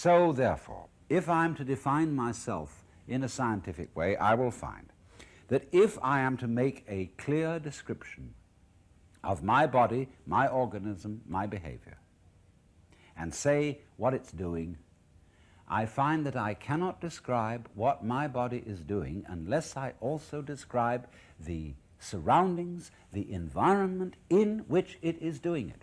So therefore, if I'm to define myself in a scientific way, I will find that if I am to make a clear description of my body, my organism, my behavior, and say what it's doing, I find that I cannot describe what my body is doing unless I also describe the surroundings, the environment in which it is doing it.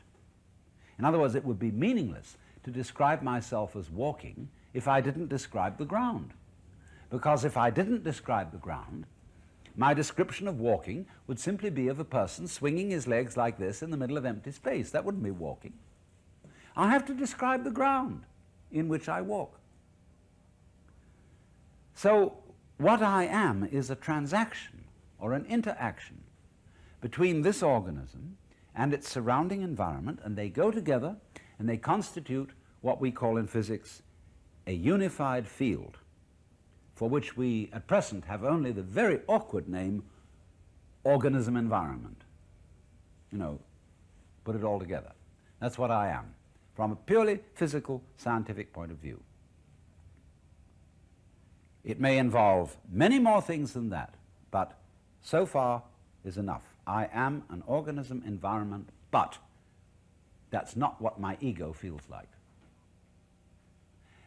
In other words, it would be meaningless to describe myself as walking if I didn't describe the ground. Because if I didn't describe the ground, my description of walking would simply be of a person swinging his legs like this in the middle of empty space. That wouldn't be walking. I have to describe the ground in which I walk. So what I am is a transaction or an interaction between this organism and its surrounding environment, and they go together and they constitute what we call in physics a unified field, for which we at present have only the very awkward name organism environment. You know, put it all together. That's what I am, from a purely physical, scientific point of view. It may involve many more things than that, but so far is enough. I am an organism environment, but that's not what my ego feels like.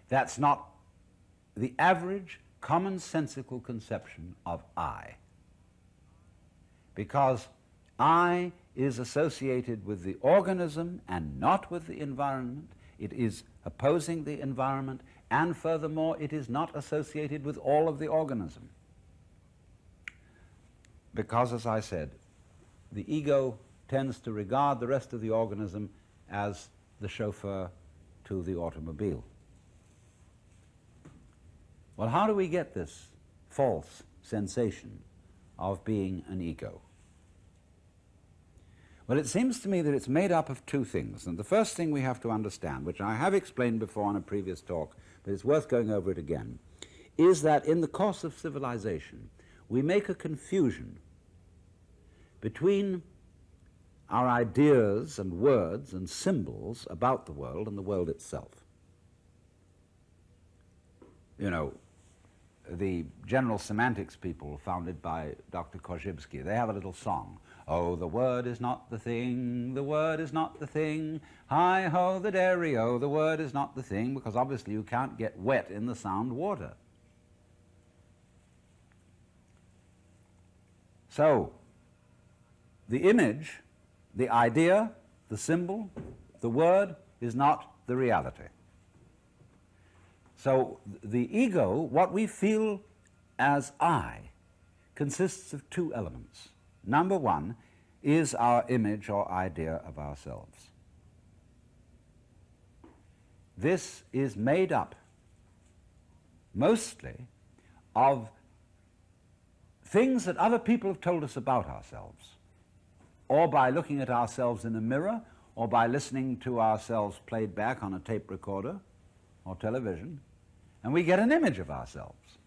That's not the average commonsensical conception of I. Because I is associated with the organism and not with the environment. It is opposing the environment, and furthermore, it is not associated with all of the organism. Because, as I said, the ego tends to regard the rest of the organism as the chauffeur to the automobile. Well, how do we get this false sensation of being an ego? Well, it seems to me that it's made up of two things, and the first thing we have to understand, which I have explained before in a previous talk, but it's worth going over it again, is that in the course of civilization, we make a confusion between our ideas and words and symbols about the world and the world itself. You know, the general semantics people founded by Dr. Korzybski, they have a little song. Oh, the word is not the thing, the word is not the thing, hi-ho the dairy-o, the word is not the thing, because obviously you can't get wet in the sound water. So, the image, the idea, the symbol, the word is not the reality. So the ego, what we feel as I, consists of two elements. Number one is our image or idea of ourselves. This is made up mostly of things that other people have told us about ourselves, or by looking at ourselves in a mirror, or by listening to ourselves played back on a tape recorder or television, and we get an image of ourselves.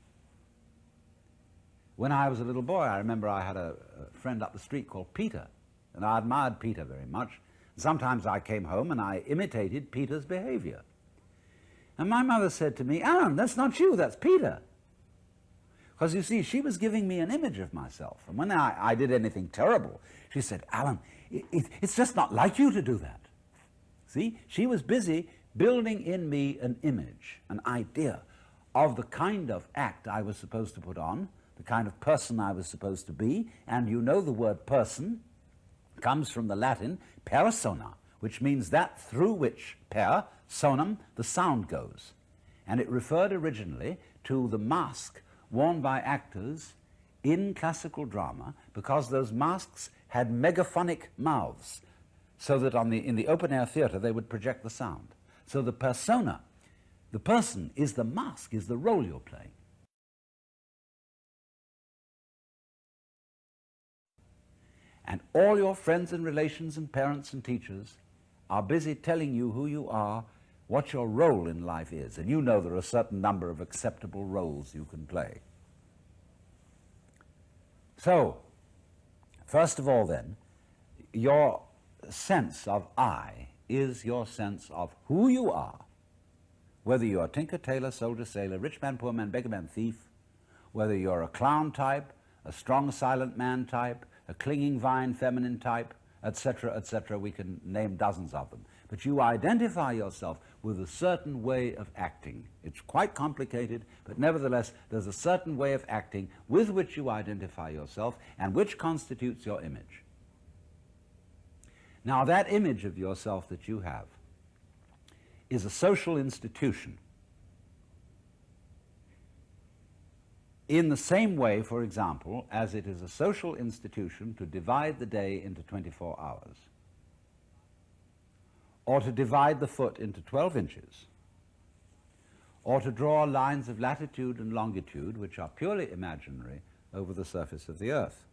When I was a little boy, I remember I had a friend up the street called Peter, and I admired Peter very much. Sometimes I came home and I imitated Peter's behavior. And my mother said to me, "Alan, that's not you, that's Peter." Because you see, she was giving me an image of myself. And when I did anything terrible, she said, "Alan, it's just not like you to do that." See, she was busy building in me an image, an idea of the kind of act I was supposed to put on, the kind of person I was supposed to be. And you know the word person comes from the Latin persona, which means that through which, per, sonum, the sound goes. And it referred originally to the mask worn by actors in classical drama, because those masks had megaphonic mouths, so that in the open-air theater they would project the sound. So the persona, the person, is the mask, is the role you're playing. And all your friends and relations and parents and teachers are busy telling you who you are, what your role in life is. And you know there are a certain number of acceptable roles you can play. So, first of all then, your sense of I is your sense of who you are, Whether you're a tinker, tailor, soldier, sailor, rich man, poor man, beggar man, thief, whether you're a clown type, a strong, silent man type, a clinging vine, feminine type, etc., we can name dozens of them. But you identify yourself with a certain way of acting. It's quite complicated, but nevertheless, there's a certain way of acting with which you identify yourself and which constitutes your image. Now, that image of yourself that you have is a social institution. In the same way, for example, as it is a social institution to divide the day into 24 hours, or to divide the foot into 12 inches, or to draw lines of latitude and longitude, which are purely imaginary, over the surface of the earth.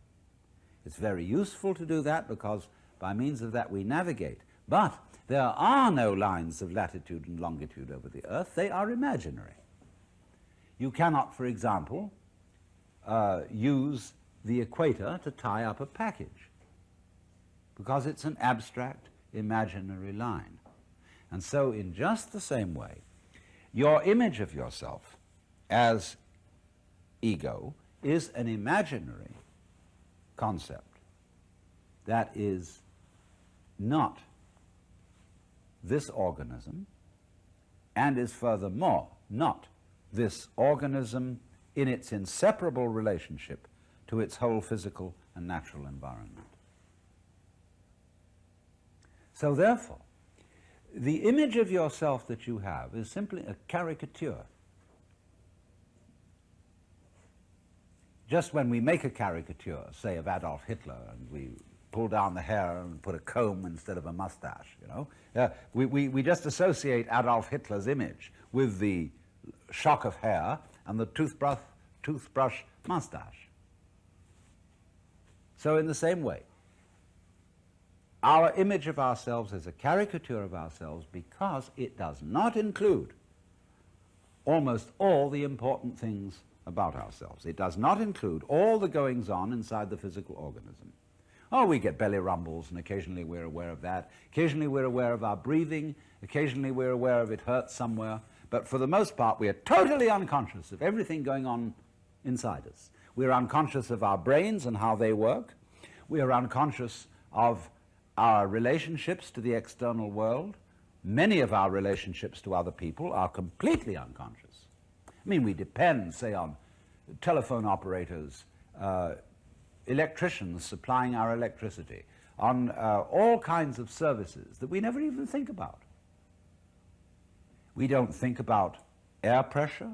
It's very useful to do that because by means of that we navigate. But there are no lines of latitude and longitude over the earth. They are imaginary. You cannot, for example, use the equator to tie up a package because it's an abstract, imaginary line. And so in just the same way, your image of yourself as ego is an imaginary concept that is not this organism and is furthermore not this organism in its inseparable relationship to its whole physical and natural environment. So therefore, the image of yourself that you have is simply a caricature. Just when we make a caricature, say of Adolf Hitler, and we pull down the hair and put a comb instead of a mustache, you know, we just associate Adolf Hitler's image with the shock of hair and the toothbrush mustache. So in the same way, our image of ourselves is a caricature of ourselves because it does not include almost all the important things about ourselves. It does not include all the goings-on inside the physical organism. Oh, we get belly rumbles, and occasionally we're aware of that. Occasionally we're aware of our breathing. Occasionally we're aware of it hurts somewhere. But for the most part, we are totally unconscious of everything going on inside us. We're unconscious of our brains and how they work. We are unconscious of our relationships to the external world. Many of our relationships to other people are completely unconscious. I mean, we depend, say, on telephone operators, electricians supplying our electricity, on all kinds of services that we never even think about. We don't think about air pressure.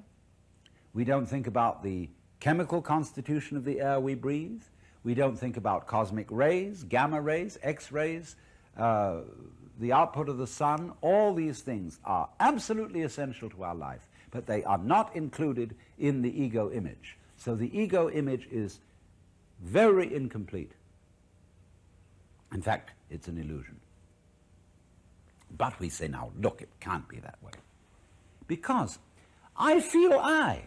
We don't think about the chemical constitution of the air we breathe. We don't think about cosmic rays, gamma rays, X-rays, the output of the sun. All these things are absolutely essential to our life, but they are not included in the ego image. So the ego image is very incomplete. In fact, it's an illusion. But we say, now, look, it can't be that way. Because I feel I.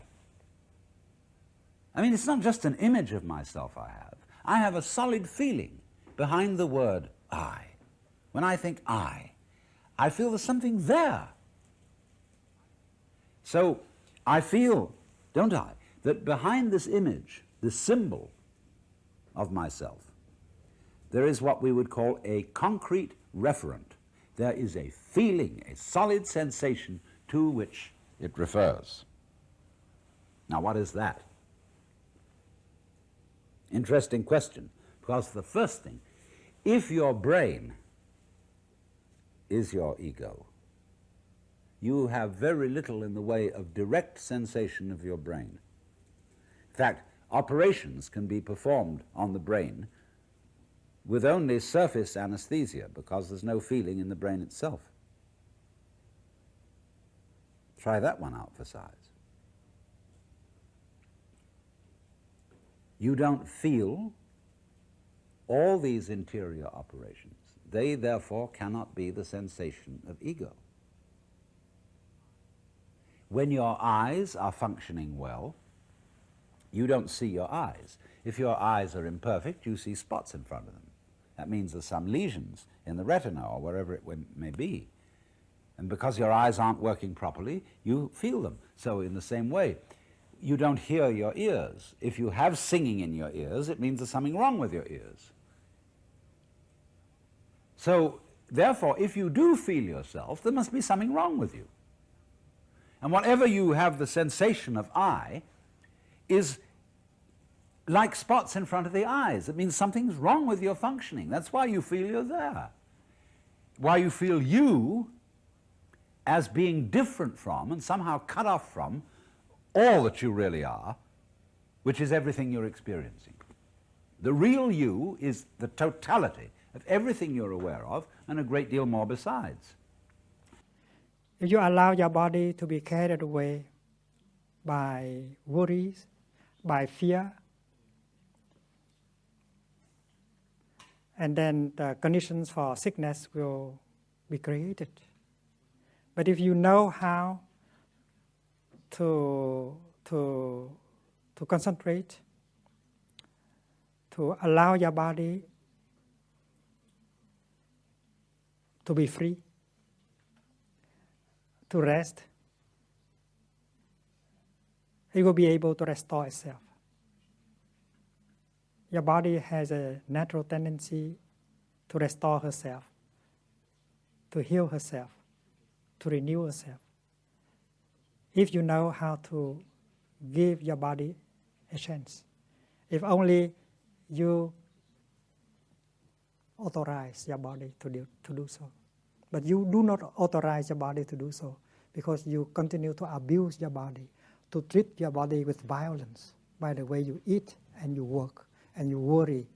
I mean, it's not just an image of myself I have. I have a solid feeling behind the word I. When I think I feel there's something there. So I feel, don't I, that behind this image, this symbol of myself, there is what we would call a concrete referent. There is a feeling, a solid sensation to which it refers. Now, what is that? Interesting question, because the first thing, if your brain is your ego, you have very little in the way of direct sensation of your brain. In fact, operations can be performed on the brain with only surface anesthesia because there's no feeling in the brain itself. Try that one out for size. You don't feel all these interior operations. They, therefore, cannot be the sensation of ego. When your eyes are functioning well, you don't see your eyes. If your eyes are imperfect, you see spots in front of them. That means there's some lesions in the retina or wherever it may be. And because your eyes aren't working properly, you feel them. So in the same way, you don't hear your ears. If you have singing in your ears, it means there's something wrong with your ears. So therefore, if you do feel yourself, there must be something wrong with you. And whatever you have the sensation of I is like spots in front of the eyes. It means something's wrong with your functioning. That's why you feel you're there. Why you feel you as being different from and somehow cut off from all that you really are, which is everything you're experiencing. The real you is the totality of everything you're aware of and a great deal more besides. If you allow your body to be carried away by worries, by fear, and then the conditions for sickness will be created. But if you know how to concentrate, to allow your body to be free, to rest, it will be able to restore itself. Your body has a natural tendency to restore herself, to heal herself, to renew herself. If you know how to give your body a chance, if only you authorize your body to do so. But you do not authorize your body to do so because you continue to abuse your body, to treat your body with violence by the way you eat and you work and you worry.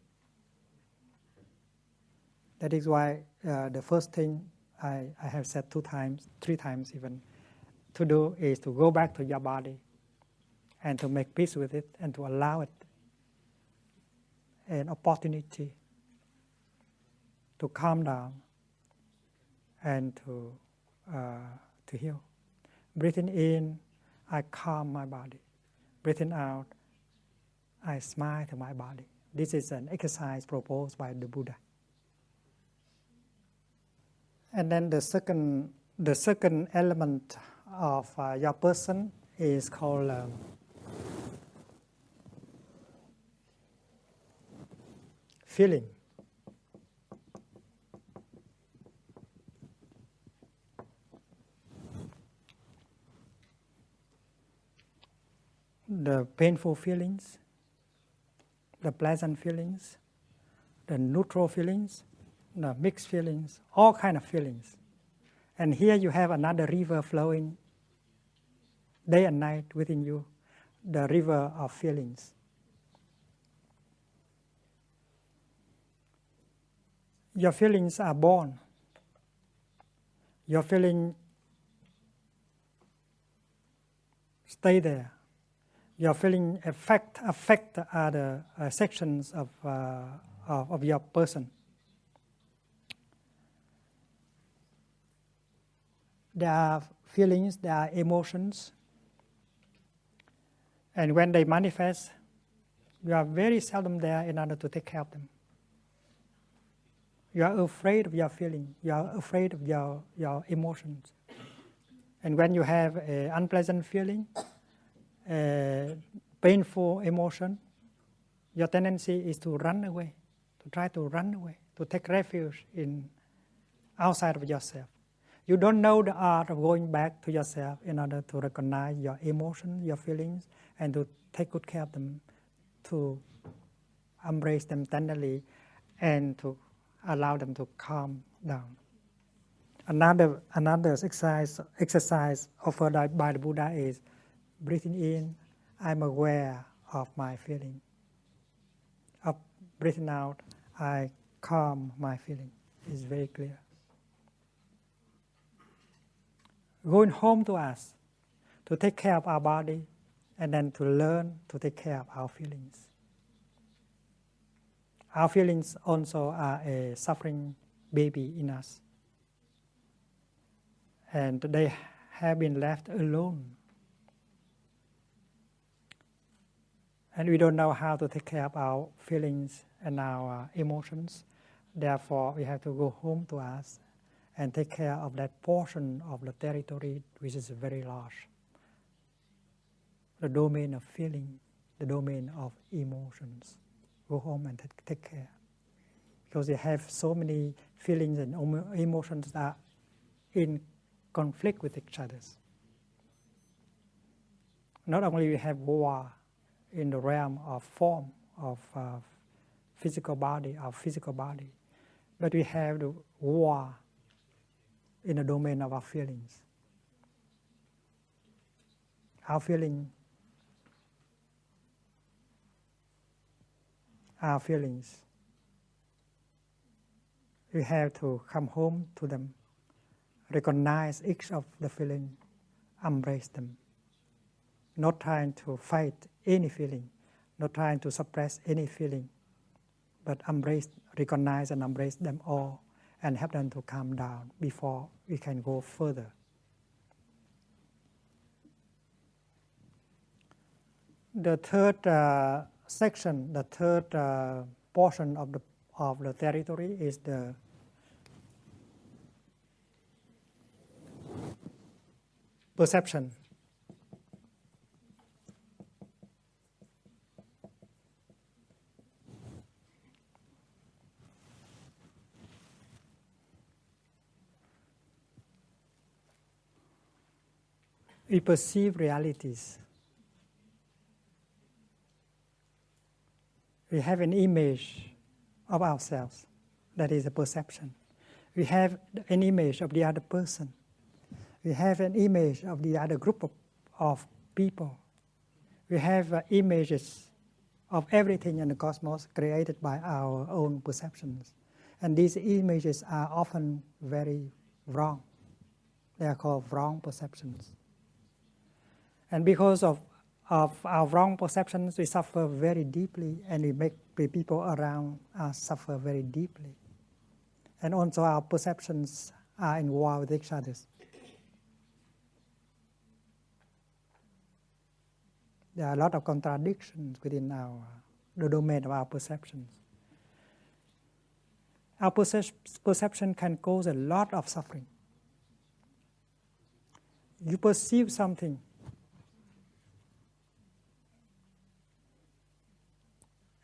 That is why the first thing I have said 2 times, 3 times even, to do is to go back to your body and to make peace with it and to allow it an opportunity to calm down and to heal. Breathing in, I calm my body. Breathing out, I smile to my body. This is an exercise proposed by the Buddha. And then the second element of your person is called feeling. The painful feelings, the pleasant feelings, the neutral feelings, the mixed feelings, all kind of feelings. And here you have another river flowing day and night within you, the river of feelings. Your feelings are born. Your feelings stay there. Your feeling affect other sections of your person. There are feelings, there are emotions, and when they manifest, you are very seldom there in order to take care of them. You are afraid of your feeling. You are afraid of your emotions. And when you have an unpleasant feeling, a painful emotion, your tendency is to run away, to try to run away, to take refuge outside of yourself. You don't know the art of going back to yourself in order to recognize your emotions, your feelings, and to take good care of them, to embrace them tenderly, and to allow them to calm down. Another exercise offered by the Buddha is breathing in, I'm aware of my feeling. Of breathing out, I calm my feeling. It's very clear. Going home to us, to take care of our body, and then to learn to take care of our feelings. Our feelings also are a suffering baby in us. And they have been left alone. And we don't know how to take care of our feelings and our emotions. Therefore, we have to go home to us and take care of that portion of the territory which is very large. The domain of feeling, the domain of emotions. Go home and take care. Because you have so many feelings and emotions that are in conflict with each other. Not only we have war in the realm of form, of physical body, but we have the war in the domain of our feelings. Our feelings, we have to come home to them, recognize each of the feelings, embrace them. Not trying to fight any feeling, not trying to suppress any feeling, but recognize and embrace them all and help them to calm down before we can go further. The third section, the third portion of the territory is the perception. We perceive realities. We have an image of ourselves. That is a perception. We have an image of the other person. We have an image of the other group of people. We have images of everything in the cosmos created by our own perceptions. And these images are often very wrong. They are called wrong perceptions. And because of our wrong perceptions, we suffer very deeply, and we make the people around us suffer very deeply. And also our perceptions are in war with each other. There are a lot of contradictions within the domain of our perceptions. Our perception can cause a lot of suffering. You perceive something,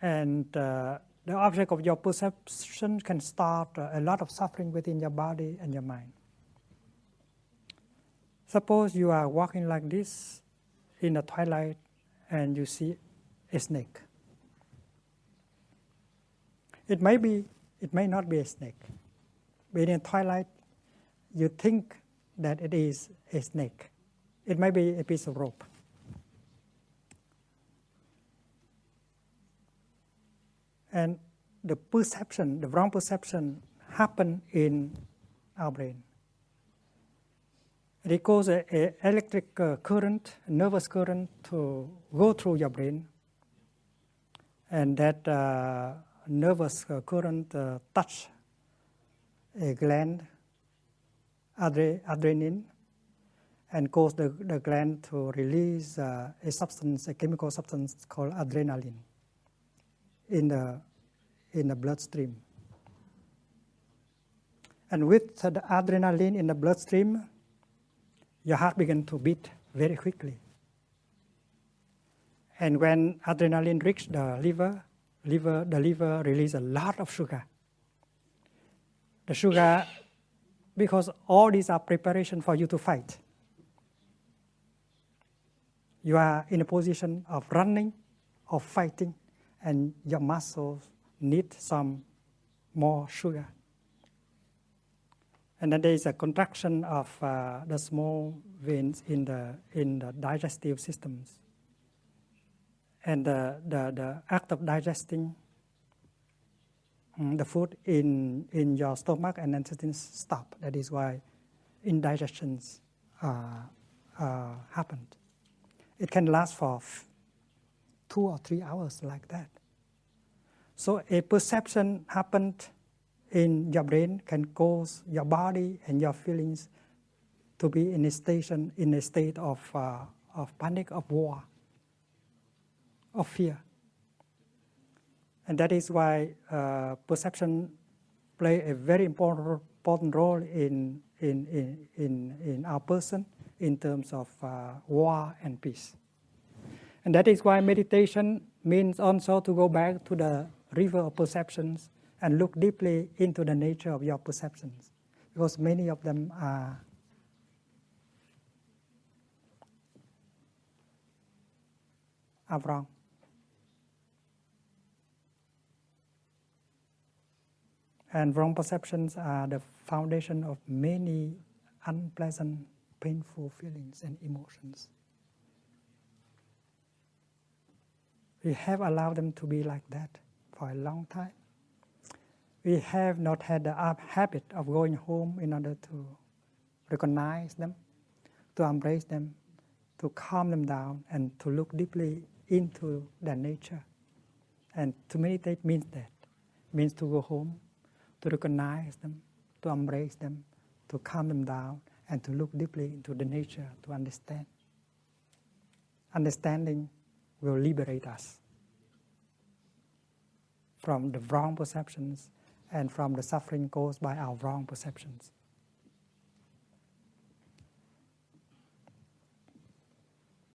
and the object of your perception can start a lot of suffering within your body and your mind. Suppose you are walking like this in the twilight and you see a snake. It may not be a snake, but in twilight you think that it is a snake. It may be a piece of rope. And the perception, the wrong perception, happen in our brain. It causes an electric current, a nervous current to go through your brain. And that nervous current touch a gland, adrenaline, and cause the gland to release a chemical substance called adrenaline in the bloodstream. And with the adrenaline in the bloodstream, your heart begins to beat very quickly. And when adrenaline reaches the liver releases a lot of sugar. The sugar, because all these are preparation for you to fight. You are in a position of running, of fighting, and your muscles need some more sugar. And then there is a contraction of the small veins in the digestive systems. And the act of digesting the food in your stomach and intestines stop. That is why indigestions happened. It can last for 2 or 3 hours like that. So a perception happened in your brain can cause your body and your feelings to be in a state of panic, of war, of fear. And that is why perception play a very important important role in our person in terms of war and peace. And that is why meditation means also to go back to the river of perceptions and look deeply into the nature of your perceptions, because many of them are wrong. And wrong perceptions are the foundation of many unpleasant, painful feelings and emotions. We have allowed them to be like that for a long time. We have not had the habit of going home in order to recognize them, to embrace them, to calm them down, and to look deeply into their nature. And to meditate means that. It means to go home, to recognize them, to embrace them, to calm them down, and to look deeply into the nature, to understand. Understanding will liberate us from the wrong perceptions and from the suffering caused by our wrong perceptions.